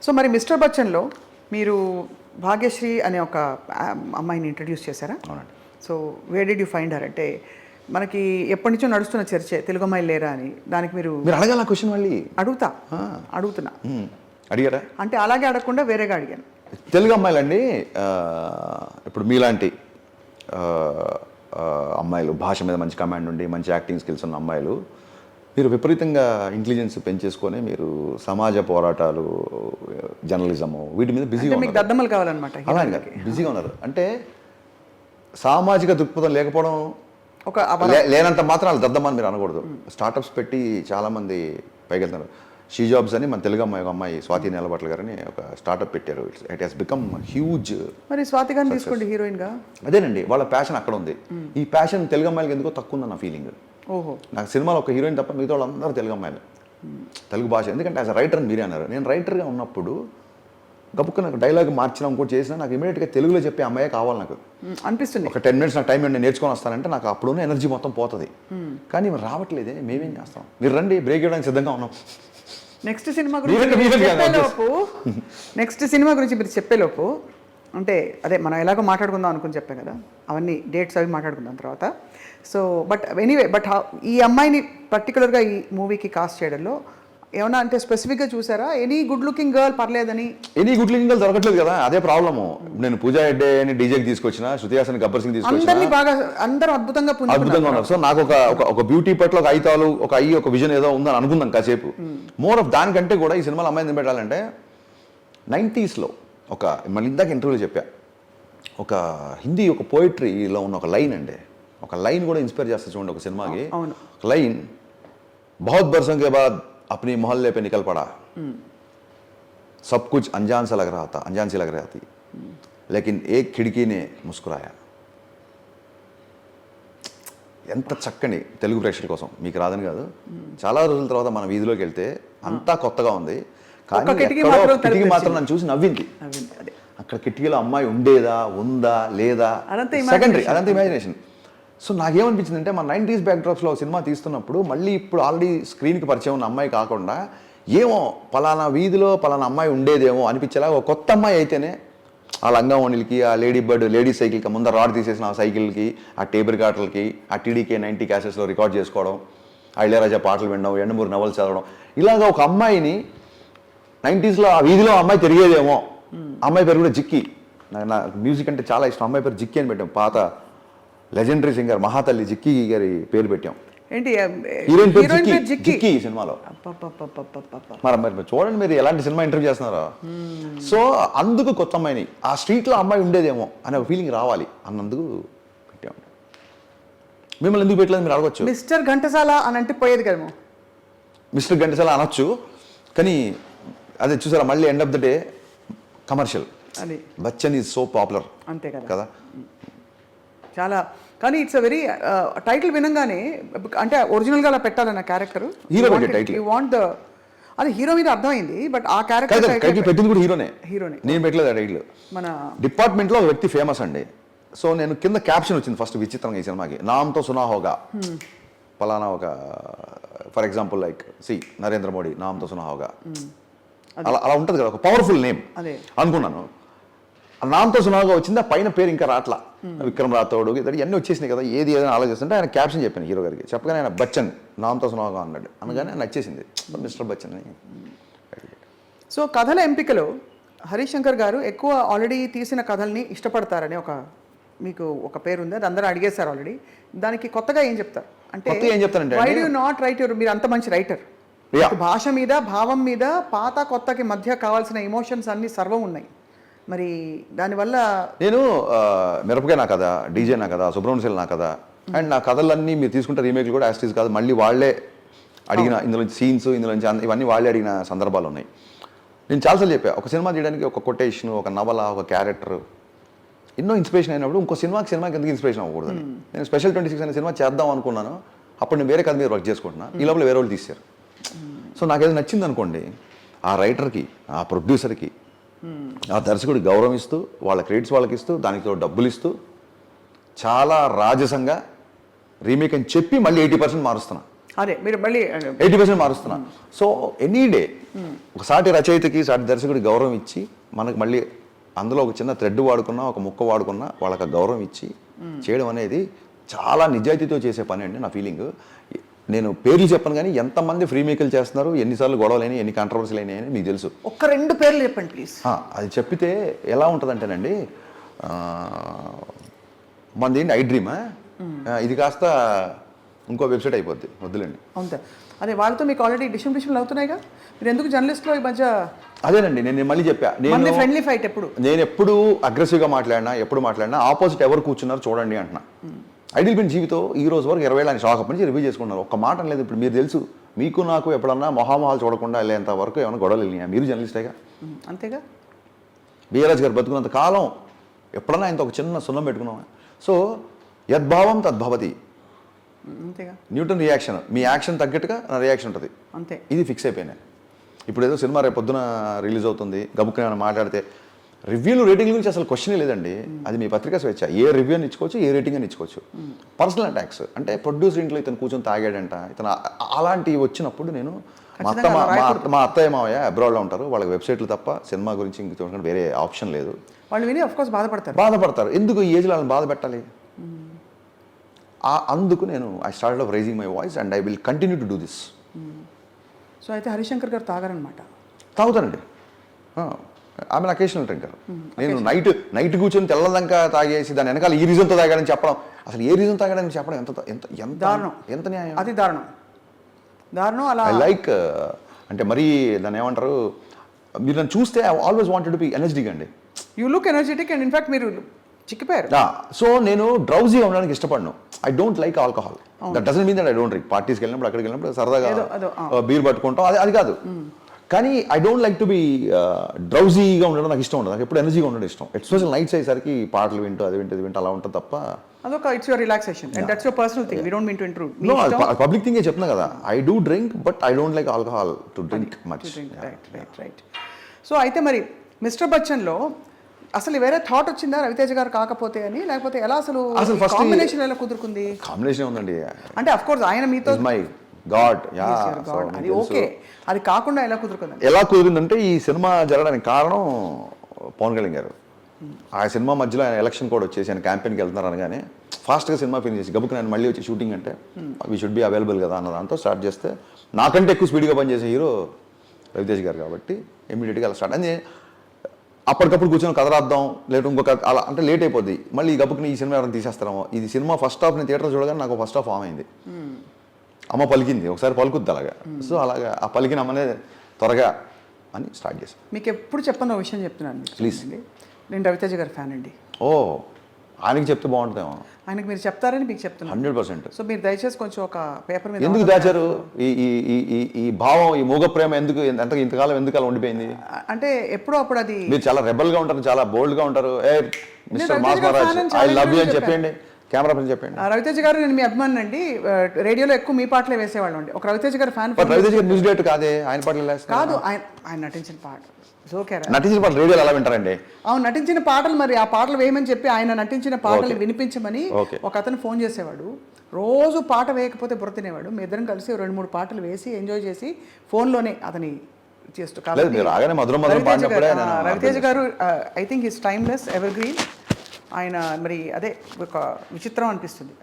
So మరి mister బచ్చన్లో మీరు భాగ్యశ్రీ అనే ఒక అమ్మాయిని ఇంట్రడ్యూస్ చేశారా? అవునండి. So where did you find her? అంటే మనకి ఎప్పటి నుంచో నడుస్తున్న చర్చే తెలుగు అమ్మాయిలు లేరా అని. దానికి మీరు అడగాల క్వశ్చన్ మళ్ళీ అడుగుతున్నా అడిగారా? అంటే అలాగే అడగకుండా వేరేగా అడిగాను. తెలుగు అమ్మాయిలండి, ఇప్పుడు మీలాంటి అమ్మాయిలు, భాష మీద మంచి కమాండ్ ఉండి మంచి యాక్టింగ్ స్కిల్స్ ఉన్న అమ్మాయిలు, మీరు విపరీతంగా ఇంటెలిజెన్స్ పెంచేసుకొని మీరు సమాజ పోరాటాలు, జర్నలిజము వీటి మీద బిజీగా మీకు దద్దమ్మలు కావాలన్నమాట. అలాగే బిజీగా ఉన్నారు. అంటే సామాజిక దృక్పథం లేకపోవడం ఒక లేనంత మాత్రం వాళ్ళు దద్దమ్మని మీరు అనకూడదు. స్టార్టప్స్ పెట్టి చాలామంది పైకి వెళ్తున్నారు. షీ జాబ్స్ అని మన తెలుగు అమ్మాయి, ఒక అమ్మాయి స్వాతి నేలబట్ల గారని ఒక స్టార్టప్ పెట్టారు. It has become huge. మరి స్వాతి గారిని తీసుకోండి హీరోయిన్గా. అదేనండి, వాళ్ళ ప్యాషన్ అక్కడ ఉంది. ఈ ప్యాషన్ తెలుగు అమ్మాయిలకి ఎందుకో తక్కువ ఉందన్న ఫీలింగ్. ఓహో, నాకు సినిమాలో ఒక హీరోయిన్ తప్ప మిగతా వాళ్ళందరూ తెలుగు అమ్మాయిలు, తెలుగు భాష. ఎందుకంటే యాజ్ అ రైటర్ మీరే అన్నారు, నేను రైటర్గా ఉన్నప్పుడు గబుక్క నాకు డైలాగ్ మార్చినా ఇంకోటి చేసినా నాకు ఇమీడియట్గా తెలుగులో చెప్పే అమ్మాయే కావాలి నాకు అనిపిస్తుంది. ఒక 10 minutes నాకు టైం నేను నేర్చుకొని వస్తానంటే నాకు అప్పుడున్న ఎనర్జీ మొత్తం పోతుంది. కానీ మీరు రావట్లేదే, మేమేం చేస్తాం? మీరు రండి, బ్రేక్ ఇవ్వడానికి సిద్ధంగా ఉన్నాం. నెక్స్ట్ సినిమా గురించి మీరు చెప్పేలోపు అంటే అదే మనం ఎలాగో మాట్లాడుకుందాం అనుకుని చెప్పాను కదా, అవన్నీ డేట్స్ అవి మాట్లాడుకుందాం తర్వాత. సో బట్ ఎనీవే, బట్ ఈ అమ్మాయిని పర్టికులర్గా ఈ మూవీకి కాస్ట్ చేయడంలో ఏమన్నా అంటే స్పెసిఫిక్గా చూసారా? ఎనీ గుడ్ లుకింగ్ గర్ల్ పర్లేదని? ఎనీ గుడ్ లుకింగ్ గర్ల్ దొరకట్లేదు కదా, అదే ప్రాబ్లము. నేను పూజా హెగ్డే అని డీజేకి తీసుకొచ్చిన, శృతి హాసన్, గబ్బర్ సింగ్ తీసుకొచ్చిన, బాగా అందరూ అద్భుతంగా ఉన్నారు. సో నాకు ఒక బ్యూటీ పట్ల ఒక ఐతాలు, ఒక విజన్ ఏదో ఉందని అనుకుందాం కాసేపు. మోర్ ఆఫ్ దానికంటే కూడా ఈ సినిమాలో అమ్మాయిని పెట్టాలంటే 90sలో ఒక, మళ్ళీ ఇందాక ఇంటర్వ్యూలో చెప్పా, ఒక హిందీ ఒక పోయిటరీలో ఉన్న ఒక లైన్ అండి, ఒక లైన్ కూడా ఇన్స్పైర్ చేస్తా చూడండి ఒక సినిమాకి. లైన్, బహుత్ బర్సోं के बाद अपनी मोहल्ले पे निकल पड़ा, सब कुछ अनजान सा लग रहा था, अनजान सी लग रही थी, लेकिन एक खिड़की ने मुस्कुराया. ఎంత చక్కని తెలుగు ప్రేక్షకుల కోసం, మీకు రాదని కాదు, చాలా రోజుల తర్వాత మన వీధిలోకి వెళ్తే అంతా కొత్తగా ఉంది, కానీ కిటికీ మాత్రం నన్ను చూసి నవ్వింది. అక్కడ కిటికీలో అమ్మాయి ఉండేదా, ఉందా, లేదా, సెకండరీ, అదంతా ఇమాజినేషన్. సో నాకేమనిపించింది అంటే, మన 90s బ్యాక్డ్రాప్స్లో సినిమా తీస్తున్నప్పుడు మళ్ళీ ఇప్పుడు ఆల్రెడీ స్క్రీన్కి పరిచయం ఉన్న అమ్మాయి కాకుండా, ఏమో పలానా వీధిలో పలానా అమ్మాయి ఉండేదేమో అనిపించేలా ఒక కొత్త అమ్మాయి అయితేనే, ఆ లంగావణిలకి, ఆ లేడీ బర్డ్ లేడీ సైకిల్కి ముందర రాడ్ తీసేసిన ఆ సైకిల్కి, ఆ టేబుల్ కాటర్లకి, ఆ టీడీకే 90 క్యాసెట్స్లో రికార్డ్ చేసుకోవడం, ఆ ఇళయరాజా పాటలు వినడం, ఎండమూరి నవలు చదవడం, ఇలాగ ఒక అమ్మాయిని 90sలో ఆ వీధిలో అమ్మాయి తిరిగేదేమో. అమ్మాయి పేరు కూడా జిక్కి, నాకు మ్యూజిక్ అంటే చాలా ఇష్టం. అమ్మాయి పేరు జిక్కి అని పెట్టాం, పాత లెజెండరీ సింగర్ మహాతల్లి జిక్కి గారి పేరు పెట్టాం. ఏంటి హీరోయిన్ పేరు జిక్కి ఈ సినిమాలో. మరి చూడండి మీరు ఎలాంటి సినిమా ఇంటర్వ్యూ చేస్తున్నారో. సో అందుకు కొత్త అమ్మాయిని, ఆ స్ట్రీట్లో అమ్మాయి ఉండేదేమో అనే ఒక ఫీలింగ్ రావాలి అన్నందుకు పెట్టాం. మిమ్మల్ని ఎందుకు పెట్టలేదు మీరు అడగచ్చు. మిస్టర్ ఘంటసాల అని అంటే పోయేది కదేమో. మిస్టర్ ఘంటసాల అనొచ్చు, కానీ అదే చూసారా మళ్ళీ end of the day commercial. అది బచ్చన్ ఈజ్ సో పాపులర్, అంతే కదా చాలా. కానీ ఇట్స్ అ వెరీ టైటిల్ వినంగానే, అంటే ఒరిజినల్గా అలా పెట్టాలన్న character hero title you want the, అది హీరో మీద అర్థమైంది. బట్ ఆ క్యారెక్టర్ టైటిల్ పెట్టింది కూడా హీరోనే. నేను పెట్టలేదు ఆ టైటిల్. మన డిపార్ట్మెంట్లో ఒక వ్యక్తి ఫేమస్ అండి. సో నేను కింద క్యాప్షన్ వచ్చింది ఫస్ట్ విచిత్రంగా ఈ సినిమాకి, నామ్తో సునా హోగా, పలానా ఒక for example like Narendra Modi, నామ్తో సునా హోగా, అలా ఉంటుంది కదా, ఒక పవర్ఫుల్ నేమ్ అనుకున్నాను. నామ్తో సునాగా వచ్చింది, ఆ పైన పేరు ఇంకా రాట్లా, విక్రమ్ రాథోడ్ ఇవన్నీ వచ్చేసినాయి కదా, ఏది ఏదైనా ఆలోచిస్తుంటే ఆయన క్యాప్షన్ చెప్పాను హీరో గారికి, చెప్పగానే ఆయన బచ్చన్ నామ్తో సునాగా అన్నాడు. అనగానే ఆయన నచ్చేసింది మిస్టర్ బచ్చన్ అని. సో కథల ఎంపికలో హరీష్ శంకర్ గారు ఎక్కువ ఆల్రెడీ తీసిన కథల్ని ఇష్టపడతారని మీకు ఒక పేరు ఉంది, అది అందరూ అడిగేశారు ఆల్రెడీ. దానికి కొత్తగా ఏం చెప్తారు అంటే, ఏం చెప్తారంటే, why do you not write your, మీరు అంత మంచి రైటర్, భాష మీద, భావం మీద, పాత కొత్తకి మధ్య కావాల్సిన ఎమోషన్స్ అన్ని సర్వం ఉన్నాయి, మరి దానివల్ల నేను మిరపకాయ నా కథ, డీజే నా కథ, సుబ్రహ్మణ్యం నా కథ, అండ్ నా కథలన్నీ మీరు తీసుకుంటే రీమేక్లు కూడా యాస్టీస్ కాదు, మళ్ళీ వాళ్ళే అడిగిన ఇందులో సీన్స్, ఇందులో ఇవన్నీ వాళ్ళే అడిగిన సందర్భాలు ఉన్నాయి. నేను చాలాసార్లు చెప్పా, ఒక సినిమా చేయడానికి ఒక కొటేషన్, ఒక నవల, ఒక క్యారెక్టర్ ఎన్నో ఇన్స్పిరేషన్ అయినప్పుడు ఇంకో సినిమాకి ఎందుకు ఇన్స్పిరేషన్ అవ్వకూడదని నేను స్పెషల్ 26 అనే సినిమా చేద్దాం అనుకున్నాను. అప్పుడు నేను వేరే కథ మీద వర్క్ చేసుకుంటున్నా, ఈ లోపల వేరే వాళ్ళు తీశారు. సో నాకు ఏదో నచ్చింది అనుకోండి, ఆ రైటర్కి, ఆ ప్రొడ్యూసర్కి, ఆ దర్శకుడికి గౌరవం ఇస్తూ, వాళ్ళ క్రెడిట్స్ వాళ్ళకి ఇస్తూ, దానికి డబ్బులు ఇస్తూ, చాలా రాజసంగా రీమేక్ అని చెప్పి మళ్ళీ 80% మారుస్తున్నా. అదే మీరు మళ్ళీ 80% మారుస్తున్నా. సో ఎనీ డే ఒక సాటి రచయితకి సాటి దర్శకుడికి గౌరవం ఇచ్చి మనకు మళ్ళీ అందులో ఒక చిన్న థ్రెడ్ వాడుకున్నా ఒక ముక్క వాడుకున్నా వాళ్ళకి ఆ గౌరవం ఇచ్చి చేయడం అనేది చాలా నిజాయితీతో చేసే పని అండి నా ఫీలింగ్. నేను పేర్లు చెప్పను కానీ ఎంతమంది ఫ్రీ మేకలు చేస్తున్నారు, ఎన్నిసార్లు గొడవలైనా, ఎన్ని కాంట్రవర్సీలు అయినాయని మీకు తెలుసు. ఒక్క 2 పేర్లు చెప్పండి ప్లీజ్. అది చెప్పితే ఎలా ఉంటుందంటేనండి, మనది ఏంటి ఐ డ్రీమా, ఇది కాస్త ఇంకో వెబ్సైట్ అయిపోద్ది, వద్దులేండి. అవును, అదే వాళ్ళతో మీకు ఆల్రెడీ డిస్ట్రిబ్యూషన్లు అవుతున్నాయిగా, మీరు ఎందుకు జర్నలిస్ట్లో ఈ మధ్య? అదేనండి నేను మళ్ళీ చెప్పా, నేను ఫ్రెండ్లీ ఫైట్ ఎప్పుడు అగ్రెసివ్గా మాట్లాడినా ఎప్పుడు మాట్లాడినా ఆపోజిట్ ఎవరు కూర్చున్నారు చూడండి అంటున్నా. ఐడియల్ బిన్ జీవితం ఈ రోజు వరకు 20 ఏళ్ళ షాక్ అప్పటి నుంచి రివ్యూ చేసుకున్నారు, ఒక్క మాట లేదు. ఇప్పుడు మీరు తెలుసు, మీకు నాకు ఎప్పుడన్నా మొహామొహాలు చూడకుండా వెళ్ళేంత వరకు ఏమైనా గొడవలు వెళ్ళినాయా? మీరు జర్నలిస్టేగా, అంతేగా. బిఆర్ఎస్ గారు బతుకున్నంత కాలం ఎప్పుడన్నా ఆయనతో ఒక చిన్న సున్నం పెట్టుకున్నామా? సో యద్భావం తద్భవతి, అంతేగా. న్యూటన్ రియాక్షన్, మీ యాక్షన్ తగ్గట్టుగా నా రియాక్షన్ ఉంటుంది, అంతే. ఇది ఫిక్స్ అయిపోయినాయి. ఇప్పుడు ఏదో సినిమా రేపు పొద్దున రిలీజ్ అవుతుంది, గబుక్కుని ఏమైనా మాట్లాడితే రివ్యూలు రేటింగ్ గురించి అసలు క్వశ్చనే లేదండి. అది మీ పత్రిక స్వేచ్ఛ, ఏ రివ్యూ అని ఇచ్చుకోవచ్చు, ఏ రేటింగ్ అని ఇచ్చుకోవచ్చు. పర్సనల్ అటాక్స్ అంటే ప్రొడ్యూసర్ ఇంట్లో ఇతను కూర్చొని తాగాడంట, ఇతను అలాంటివి వచ్చినప్పుడు నేను మా అత్తయ్య మావయ్య అబ్రాడ్లో ఉంటారు, వాళ్ళకి వెబ్సైట్లు తప్ప సినిమా గురించి ఇంక చూడకుండా వేరే ఆప్షన్ లేదు. వాళ్ళు విని ఆఫ్కోర్స్ బాధపడతారు. ఎందుకు ఈ ఏజ్లో వాళ్ళని బాధ పెట్టాలి? అందుకు నేను I started off raising my voice and I will continue to do this. So అయితే హరిశంకర్ గారు తాగారనమాట? తాగుతానండి, ఆమె అకేషనల్ డ్రింకర్. నేను నైట్ కూర్చొని తెల్లదంకా తాగేసి దాని వెనకాల ఈ రీజన్తో తాగాడని చెప్పడం, అసలు ఏ రీజన్ తాగాడని చెప్పడం ఎంత ఎంత ఎంత దారుణం, ఎంత న్యాయం, అది దారుణం. అలా ఐ లైక్ అంటే మరీ దాన్ని ఏమంటారు, మీరు నన్ను చూస్తే I always wanted to be energetic అండి. You look energetic and in fact మీరు చిక్కిపోయారు. సో నేను డ్రౌజీగా ఉండడానికి ఇష్టపడను. I don't like alcohol. That doesn't mean that I don't drink. పార్టీస్కి వెళ్ళినప్పుడు అక్కడికి వెళ్ళినప్పుడు సరదాగా బీర్ పట్టుకుంటాం, అది కాదు. కానీ I don't like to be డ్రౌజీగా ఉండడం నాకు ఇష్టం ఉండదు. నాకు ఎప్పుడు ఎనర్జీగా ఉండడం ఇష్టం. ఎస్పెషల్ నైట్స్ అయ్యేసరికి పాటలు వింటూ అది వింటూ అలా ఉంటుంది తప్ప. అదొక it's your relaxation and that's your personal thing. We don't mean to intrude. No, public థింగే చెప్తున్నా కదా. I do drink but I don't like alcohol to drink much. Right. So అయితే మరి మిస్టర్ బచ్చన్లో అసలు వేరే థాట్ వచ్చిందా రవితేజ గారు కాకపోతే అని, లేకపోతే ఎలా అసలు కాంబినేషన్ ఎలా కుదురుకుంది? కాంబినేషన్ ఉందండి. అంటే అఫ్ కోర్స్ ఆయన మీతో మై గాడ్, అది ఓకే, అది కాకుండా ఎలా కుదురుకుంది? ఎలా కుదిరిందంటే ఈ సినిమా జరగడానికి కారణం పవన్ కళ్యాణ్ గారు. ఆ సినిమా మధ్యలో ఆయన ఎలక్షన్ కూడా వచ్చేసి ఆయన క్యాంపెయిన్కి వెళ్తున్నారు అనగానే ఫాస్ట్గా సినిమా ఫినిష్ చేసి గబుకు నేను మళ్ళీ వచ్చి షూటింగ్ అంటే వీ షుడ్ బి అవైలబుల్ కదా అన్న దాంతో స్టార్ట్ చేస్తే, నాకంటే ఎక్కువ స్పీడ్గా పనిచేసే హీరో రవితేజ్ గారు కాబట్టి ఇమీడియట్గా అలా స్టార్ట్ అని అప్పటికప్పుడు కూర్చొని కథ రాద్దాం, లేటు ఇంకొక అలా అంటే లేట్ అయిపోద్ది. మళ్ళీ ఈ గబుకుని ఈ సినిమా ఎవరైనా తీసేస్తారేమో. ఇది సినిమా ఫస్ట్ హాఫ్ నేను థియేటర్ చూడగానే నాకు ఫస్ట్ హాఫ్ ఫామ్ అయింది. అమ్మ పలికింది, ఒకసారి పలుకుద్ది అలాగా. సో అలాగా ఆ పలికిన అమ్మనే త్వరగా అని స్టార్ట్ చేశాను. మీకు ఎప్పుడు చెప్పను ఒక విషయం చెప్తున్నాను ప్లీజ్. నేను రవితేజ గారి ఫ్యాన్ అండి. ఓ, ఆయనకి చెప్తే బాగుంటుందేమో. ఆయనకి మీరు చెప్తారని మీకు చెప్తున్నాను 100%. సో మీరు దయచేసి కొంచెం ఒక పేపర్ మీద ఎందుకు దాచారు ఈ భావం, ఈ మూగ ప్రేమ ఎందుకు ఇంతకాలం ఎందుకు అలా ఉండిపోయింది? అంటే ఎప్పుడో అప్పుడు అది మీరు చాలా రెబల్గా ఉంటారు, చాలా బోల్డ్గా ఉంటారు. ఏ mister mass Maharaj I love you అని చెప్పండి, కెమెరా పని చెప్పండి. రవితేజ గారు నేను మీ అభిమాని అండి. రేడియోలో ఎక్కువ మీ పాటలే వేసేవాళ్ళం అండి. ఒక రవితేజ గారు ఫ్యాన్. రవితేజ గారు న్యూస్ డేట్ కాదే, ఆయన పాటలు కాదు, ఆయన నటించిన పాట నటించిన పాటలు రేడియోలో ఎలా వింటారండి? అవును, నటించిన పాటలు, మరి ఆ పాటలు వేయమని చెప్పి ఆయన నటించిన పాటలు వినిపించమని ఒక అతను ఫోన్ చేసేవాడు. రోజు పాట వేయకపోతే బుర్ర తినేవాడు. మీ ఇద్దరం కలిసి 2-3 పాటలు వేసి ఎంజాయ్ చేసి ఫోన్లోనే అతని చేస్తూ. రవితేజ గారు I think his timeless, ever green. ఆయన మరి అదే ఒక విచిత్రం అనిపిస్తుంది.